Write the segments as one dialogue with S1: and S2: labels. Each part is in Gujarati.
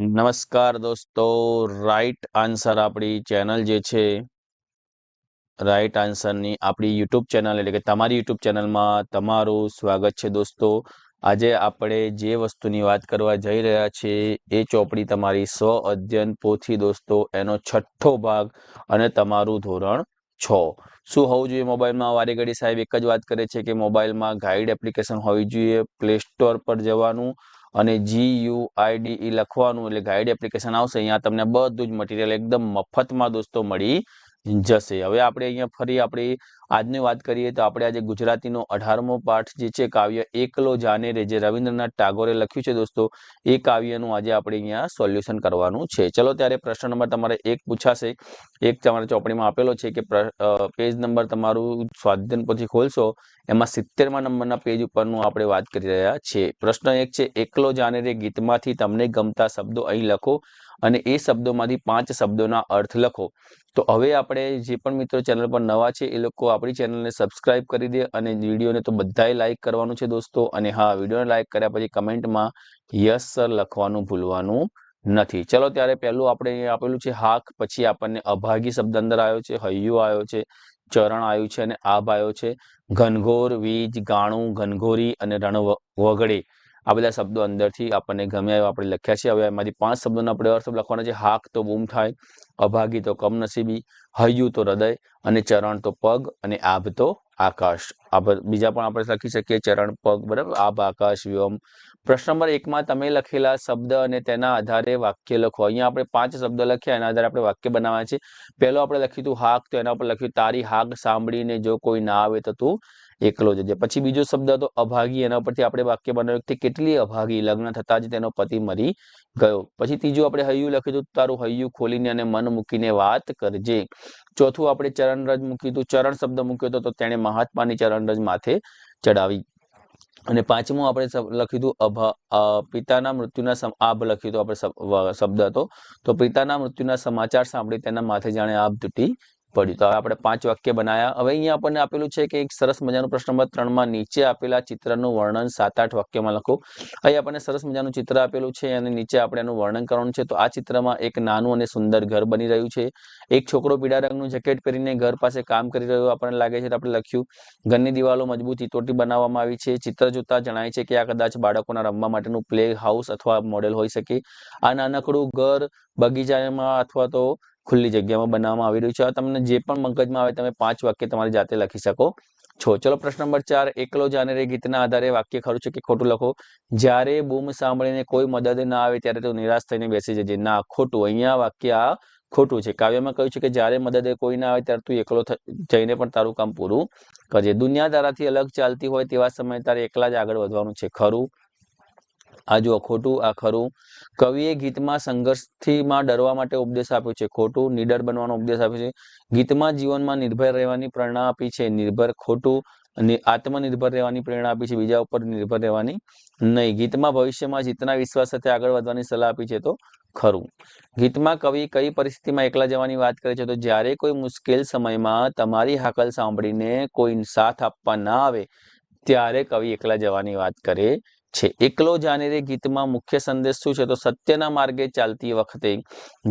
S1: નમસ્કાર દોસ્તો, રાઈટ આન્સર આપણી ચેનલ જે છે રાઈટ આન્સરની આપણી યુટ્યુબ ચેનલ એટલે કે તમારી યુટ્યુબ ચેનલમાં તમારું સ્વાગત છે દોસ્તો। આજે આપણે જે વસ્તુની વાત કરવા જઈ રહ્યા છીએ એ ચોપડી તમારી સ્વ અધ્યયન પોથી દોસ્તો, એનો 6થો ભાગ અને તમારું ધોરણ 6। શું હોવું જોઈએ મોબાઈલમાં? વારે ઘડી સાહેબ એક જ વાત કરે છે કે મોબાઈલમાં ગાઈડ એપ્લિકેશન હોવી જોઈએ, પ્લે સ્ટોર પર જવાનું અને GUIDE લખવાનું એટલે ગાઈડ એપ્લિકેશન આવશે। અહીંયા તમને બધું જ મટીરિયલ એકદમ મફતમાં દોસ્તો મળી જશે। હવે આપણે અહીંયા ફરી આપણી આજની વાત કરીએ તો આપણે આજે ગુજરાતીનો 18મો પાઠ જે છે કાવ્ય એકલો જાને રે, જે રવિન્દ્રનાથ ટાગોરે લખ્યું છે દોસ્તો, એ કાવ્યનું આજે આપણે અહીંયા સોલ્યુશન કરવાનું છે। ચલો ત્યારે પ્રશ્ન નંબર તમારે 1 પૂછાશે। એક તમારા ચોપડીમાં આપેલો છે કે પેજ નંબર તમારું સ્વાધ્યાયન પોથી ખોલશો એમાં 70મા નંબરના પેજ ઉપરનું આપણે વાત કરી રહ્યા છીએ। પ્રશ્ન 1 છે, એકલો જાને રે ગીતમાંથી તમને ગમતા શબ્દો અહીં લખો અને એ શબ્દોમાંથી 5 શબ્દોના અર્થ લખો। તો હવે આપણે જે પણ મિત્રો ચેનલ પર નવા છે એ લોકો આપણી ચેનલને સબસ્ક્રાઇબ કરી દે અને વિડીયોને તો બધાએ લાઈક કરવાનું છે દોસ્તો। અને હા, વિડીયોને લાઈક કર્યા પછી કમેન્ટમાં યસ સર લખવાનું ભૂલવાનું નથી। ચલો ત્યારે પહેલું આપણે અહીંયા આપેલું છે હાક, પછી આપણને અભાગી શબ્દ અંદર આવ્યો છે, હૈયું આવ્યો છે, ચરણ આવ્યું છે અને આભ આવ્યો છે, ઘનઘોર, વીજ, ગાણું, ઘનઘોરી અને રણ વગડે આ બધા શબ્દો અંદરથી આપણને ગમ્યા આપણે લખ્યા છે। હવે એમાંથી 5 શબ્દોના આપણે અર્થ લખવાના છે। હાક તો બૂમ થાય, અભાગી તો કમનસીબી, હૈયું તો હૃદય અને ચરણ તો પગ અને આભ તો આકાશ। બીજા પણ આપણે લખી શકીએ, ચરણ, પગ, બરાબર, આભ, આકાશ, વ્યોમ। પ્રશ્ન નંબર 1 માં તમે લખેલા શબ્દ અને તેના આધારે વાક્ય લખો। અહીંયા આપણે 5 શબ્દ લખ્યા, એના આધારે આપણે વાક્ય બનાવવાના છે। પહેલો આપણે લખ્યું હતું હાક, તો એના ઉપર લખ્યું તારી હાક સાંભળીને જો કોઈ ના આવે તો તું એકલો જજે। પછી બીજો શબ્દ હતો અભાગી, એના ઉપરથી આપણે વાક્ય બનાવ્યું કે કેટલી અભાગી, લગ્ન થતા જ તેનો પતિ મરી ગયો। પછી ત્રીજું આપણે હૈયું લખ્યું હતું, તારું હૈયું ખોલીને અને મન મૂકીને વાત કરજે। ચોથું આપણે ચરણરજ મૂક્યું હતું, ચરણ શબ્દ મૂક્યો હતો તો તેણે મહાત્માની ચરણરજ માથે ચડાવી। અને પાંચમું આપણે લખ્યું હતું પિતાના મૃત્યુના આભ લખ્યું હતું આપણે શબ્દ હતો, તો પિતાના મૃત્યુના સમાચાર સાંભળી તેના માથે જાણે આભ તૂટી પડ્યું। તો આપણે 5 વાક્ય બનાવ્યા। હવે અહીંયા આપણને આપેલું છે કે એક સરસ મજાનું પ્રશ્ન નંબર 3 માં નીચે આપેલા ચિત્રનું વર્ણન 7-8 વાક્યમાં લખો। અહીં આપણને સરસ મજાનું ચિત્ર આપેલું છે અને નીચે આપણે એનું વર્ણન કરવાનું છે। તો આ ચિત્રમાં એક નાનું અને સુંદર ઘર બની રહ્યું છે। એક છોકરો પીળા રંગનું જેકેટ પહેરીને ઘર પાસે કામ કરી રહ્યો આપણને લાગે છે। તો આપણે લખ્યું ઘરની દિવાલો મજબૂત ઈંટોથી બનાવવામાં આવી છે। ચિત્ર જોતા જણાય છે કે આ કદાચ બાળકોના રમવા માટેનું પ્લે હાઉસ અથવા મોડેલ હોઈ શકે। આ નાનકડું ઘર બગીચામાં અથવા તો ખુલ્લી જગ્યામાં બનાવવામાં આવી રહ્યું છે। તમને જે પણ મગજમાં આવે તમે 5 વાક્ય તમારી જાતે લખી શકો છો। ચલો પ્રશ્ન નંબર 4, એકલો જાને રે ગીતના આધારે વાક્ય ખરું છે કે ખોટું લખો। જ્યારે બૂમ સાંભળીને કોઈ મદદ ના આવે ત્યારે તો નિરાશ થઈને બેસી જજે, ના ખોટું। અહીંયા વાક્ય આ ખોટું છે। કાવ્યમાં કહ્યું છે કે જ્યારે મદદે કોઈ ના આવે ત્યારે તું એકલો જઈને પણ તારું કામ પૂરું કરજે। દુનિયા તારાથી અલગ ચાલતી હોય તેવા સમયે તારે એકલા જ આગળ વધવાનું છે, ખરું। આ જુઓ ખોટું, આ ખરું। કવિએ ગીતમાં સંઘર્ષથી ડરવા માટે ઉપદેશ આપ્યો છે, ખોટું। નીડર બનવાનો ઉપદેશ આપ્યો છે। ગીતમાં જીવનમાં નિર્ભર રહેવાની પ્રેરણા આપી છે, નિર્ભર, ખોટું। અને આત્મનિર્ભર રહેવાની પ્રેરણા આપી છે, બીજા ઉપર નિર્ભર રહેવાની નહીં। ગીતમાં ભવિષ્યમાં જીતના વિશ્વાસ સાથે આગળ વધવાની સલાહ આપી છે, તો ખરું। ગીતમાં કવિ કઈ પરિસ્થિતિમાં એકલા જવાની વાત કરે છે, તો જ્યારે કોઈ મુશ્કેલ સમયમાં તમારી હાકલ સાંભળીને કોઈ સાથ આપવા ના આવે ત્યારે કવિ એકલા જવાની વાત કરે છે। એકલો જાને રે ગીતમાં મુખ્ય સંદેશ શું છે, તો સત્યના માર્ગે ચાલતી વખતે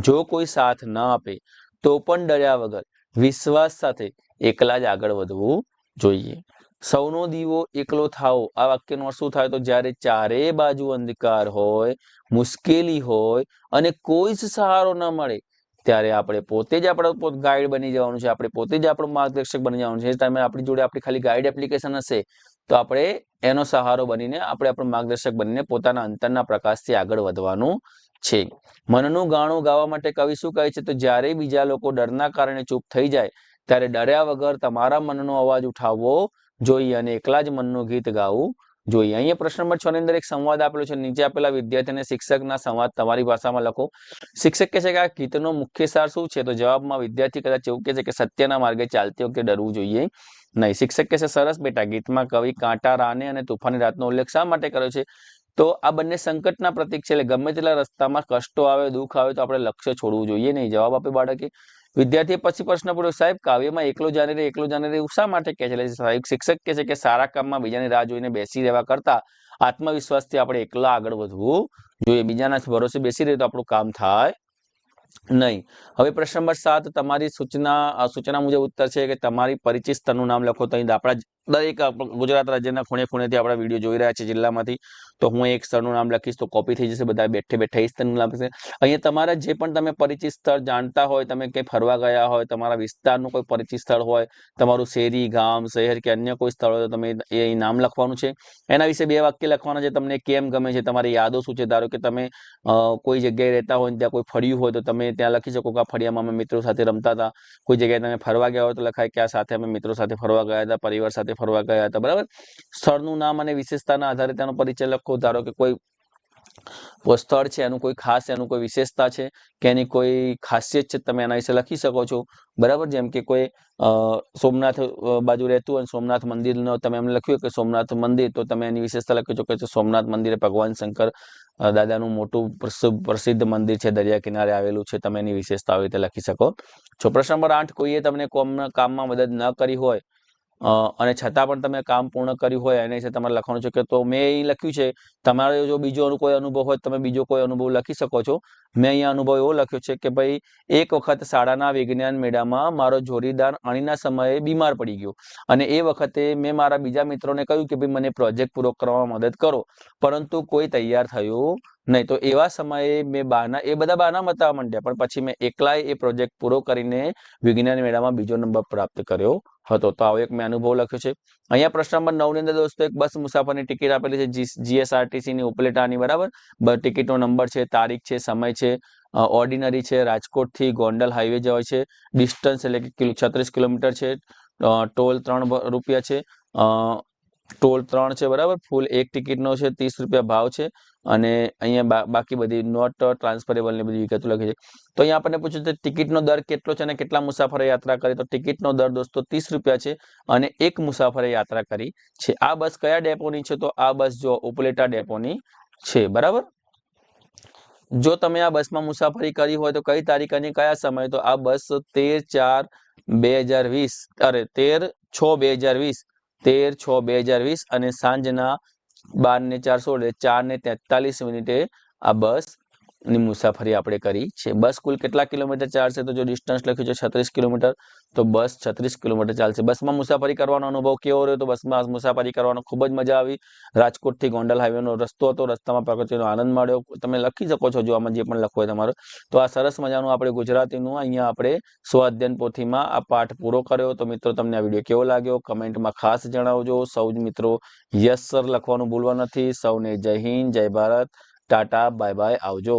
S1: જો કોઈ સાથ ન આપે તો પણ ડર્યા વગર વિશ્વાસ સાથે એકલા જ આગળ વધવું જોઈએ। સૌનો દીવો એકલો થાઓ, આ વાક્યનો અર્થ શું થાય, તો જ્યારે ચારે બાજુ અંધકાર હોય, મુશ્કેલી હોય અને કોઈ જ સહારો ન મળે ત્યારે આપણે પોતે જ આપણો ગાઈડ બની જવાનું છે, આપણે પોતે જ આપણું માર્ગદર્શક બની જવાનું છે। તમે આપણી જોડે આપણી ખાલી ગાઈડ એપ્લિકેશન હશે તો આપણે એનો સહારો બનીને આપણે આપણું માર્ગદર્શક બનીને પોતાના અંતરના પ્રકાશથી આગળ વધવાનું છે। મનનું ગાણું ગાવા માટે કવિ શું કહે છે, તો જ્યારે બીજા લોકો ડરના કારણે ચૂપ થઈ જાય ત્યારે ડર્યા વગર તમારા મનનો અવાજ ઉઠાવવો જોઈએ અને એકલા જ મનનું ગીત ગાવું જોઈએ। અહીંયા પ્રશ્ન નંબર 6 ની અંદર એક સંવાદ આપેલો છે, નીચે આપેલા વિદ્યાર્થી અને શિક્ષકના સંવાદ તમારી ભાષામાં લખો। શિક્ષક કહે છે કે આ ગીતનો મુખ્ય સાર શું છે, તો જવાબમાં વિદ્યાર્થી કદાચ એવું કહે છે કે સત્યના માર્ગે ચાલતી વખતે ડરવું જોઈએ નહીં। શિક્ષક કહે છે સરસ બેટા, ગીતમાં કવિ કાંટા રાને અને તુફાની રાતનો ઉલ્લેખ શા માટે કર્યો છે, તો આ બંને સંકટના પ્રતીક છે, એટલે ગમે તેટલા રસ્તામાં કષ્ટો આવે, દુઃખ આવે તો આપણે લક્ષ્ય છોડવું જોઈએ નહીં। જવાબ આપે બાળકે વિદ્યાર્થીએ પછી પ્રશ્ન પૂછ્યો, સાહેબ કાવ્યમાં એકલો જાને રે એવું શા માટે કહે છે? સાહેબ શિક્ષક કહે છે કે સારા કામમાં બીજાની રાહ જોઈને બેસી રહેવા કરતા આત્મવિશ્વાસથી આપણે એકલા આગળ વધવું જોઈએ. બીજાના ભરોસે બેસી રહે તો આપણું કામ થાય નહીં. હવે પ્રશ્ન નંબર 7, તમારી સૂચના મુજબ ઉત્તર છે કે તમારી પરિચિત સ્થળનું નામ લખો. તો અહીં આપણા દરેક ગુજરાત રાજ્યના ખૂણે ખૂણેથી આપણા વિડીયો જોઈ રહ્યા છે જિલ્લામાંથી, તો હું એક સ્થળનું નામ લખીશ તો કોપી થઈ જશે. બધા બેઠે બેઠે એ સ્થળનું નામ લખશે. અહીંયા તમારા જે પણ તમે પરિચિત સ્થળ જાણતા હોય, તમે ક્યાંય ફરવા ગયા હોય, તમારા વિસ્તારનું કોઈ પરિચિત સ્થળ હોય, તમારું શેરી, ગામ, શહેર કે અન્ય કોઈ સ્થળ હોય, તો તમે એ નામ લખવાનું છે. એના વિશે 2 વાક્ય લખવાના છે. તમને કેમ ગમે છે, તમારી યાદો શું છે. ધારો કે તમે કોઈ જગ્યાએ રહેતા હોય, ત્યાં કોઈ ફળિયું હોય તો તમે ત્યાં લખી શકો કે આ ફળિયામાં અમે મિત્રો સાથે રમતા હતા. કોઈ જગ્યાએ તમે ફરવા ગયા હોય તો લખાય કે આ સાથે અમે મિત્રો સાથે ફરવા ગયા હતા, પરિવાર સાથે ફરવા ગયા હતા. બરાબર. સ્થળનું નામ અને વિશેષતાના આધારે તેનો પરિચય લખો. ધારો કે કોઈ સ્થળ છે, એનું કોઈ ખાસ, એનું કોઈ વિશેષતા છે કે એની કોઈ ખાસિયત છે, તમે એના વિશે લખી શકો છો. બરાબર. જેમ કે કોઈ સોમનાથ બાજુ રહેતું હોય, સોમનાથ મંદિરનો તમે એમ લખ્યું કે સોમનાથ મંદિર, તો તમે એની વિશેષતા લખી શકો કે સોમનાથ મંદિર ભગવાન શંકર દાદાનું મોટું પ્રસિદ્ધ મંદિર છે, દરિયા કિનારે આવેલું છે. તમે એની વિશેષતા આવી રીતે લખી શકો છો. પ્રશ્ન નંબર 8, કોઈએ તમને કામમાં મદદ ન કરી હોય અને છતાં પણ તમે કામ પૂર્ણ કર્યું હોય, એના વિશે તમારે લખવાનું છે. કે તો મેં અહીં લખ્યું છે, તમારે જો બીજો કોઈ અનુભવ હોય, તમે બીજો કોઈ અનુભવ લખી શકો છો. મેં અહીંયા અનુભવ એવો લખ્યો છે કે ભાઈ, એક વખત શાળાના વિજ્ઞાન મેળામાં મારો જોડીદાર અણીના સમયે બીમાર પડી ગયો અને એ વખતે મેં મારા બીજા મિત્રોને કહ્યું કે ભાઈ મને પ્રોજેક્ટ પૂરો કરવામાં મદદ કરો, પરંતુ કોઈ તૈયાર થયું નહીં. તો એવા સમયે મેં એ બધા બહાના બતાવવા માંડ્યા, પણ પછી મેં એકલાએ એ પ્રોજેક્ટ પૂરો કરીને વિજ્ઞાન મેળામાં બીજો નંબર પ્રાપ્ત કર્યો હતો. તો આવો એક મેં અનુભવ લખ્યો છે. અહીંયા પ્રશ્ન નંબર 9 ની અંદર દોસ્તો એક બસ મુસાફરની ટિકિટ આપેલી છે, જીએસઆરટીસી ની ઉપલેટાની. બરાબર. ટિકિટનો નંબર છે, તારીખ છે, સમય છે, ઓર્ડિનરી છે, રાજકોટ થી ગોંડલ હાઈવે જવાય છે, ડિસ્ટન્સ એટલે કે 36 કિલોમીટર છે, ટોલ 3 રૂપિયા છે, ટોલ 3 છે. બરાબર. ફૂલ એક ટિકિટનો છે, 30 રૂપિયા ભાવ છે. અને અહીંયા બાકી બધી નોટ ટ્રાન્સફરેબલ ની બધી વિગતો લખી છે. તો અહીંયા આપણને પૂછ્યું છે ટિકિટનો દર કેટલો છે અને કેટલા મુસાફરે યાત્રા કરી. તો ટિકિટનો દર દોસ્તો 30 રૂપિયા છે અને એક મુસાફરે યાત્રા કરી છે. આ બસ કયા ડેપોની છે? તો આ બસ જો ઉપલેટા ડેપોની છે. બરાબર. જો તમે આ બસમાં મુસાફરી કરી હોય તો કઈ તારીખ અને કયા સમય? તો આ બસ 13/4/2020 13/6/2020 અને સાંજના 12:04 4:43 આ બસ ની મુસાફરી આપણે કરી છે. બસ કુલ કેટલા કિલોમીટર ચાલશે? તો જો ડિસ્ટન્સ લખ્યું છે 36 કિલોમીટર, તો બસ 36 કિલોમીટર ચાલશે. બસમાં મુસાફરી કરવાનો અનુભવ કેવો રહ્યો? તો બસમાં મુસાફરી કરવાનો ખૂબ જ મજા આવી. રાજકોટ થી ગોંડલ હાઈવેનો રસ્તો હતો, રસ્તામાં પ્રકૃતિનો આનંદ માણ્યો. તમે લખી શકો છો જો આમાં જે પણ લખવું હોય તમારો. તો આ સરસ મજાનું આપણે ગુજરાતીનું અહીંયા આપણે સ્વઅધ્યયન પોથીમાં આ પાઠ પૂરો કર્યો. તો મિત્રો તમને આ વિડીયો કેવો લાગ્યો કમેન્ટમાં ખાસ જણાવજો. સૌ મિત્રો યસ સર લખવાનું ભૂલવા નથી. સૌને જય હિન્દ, જય ભારત, ટાટા, બાય બાય, આવજો.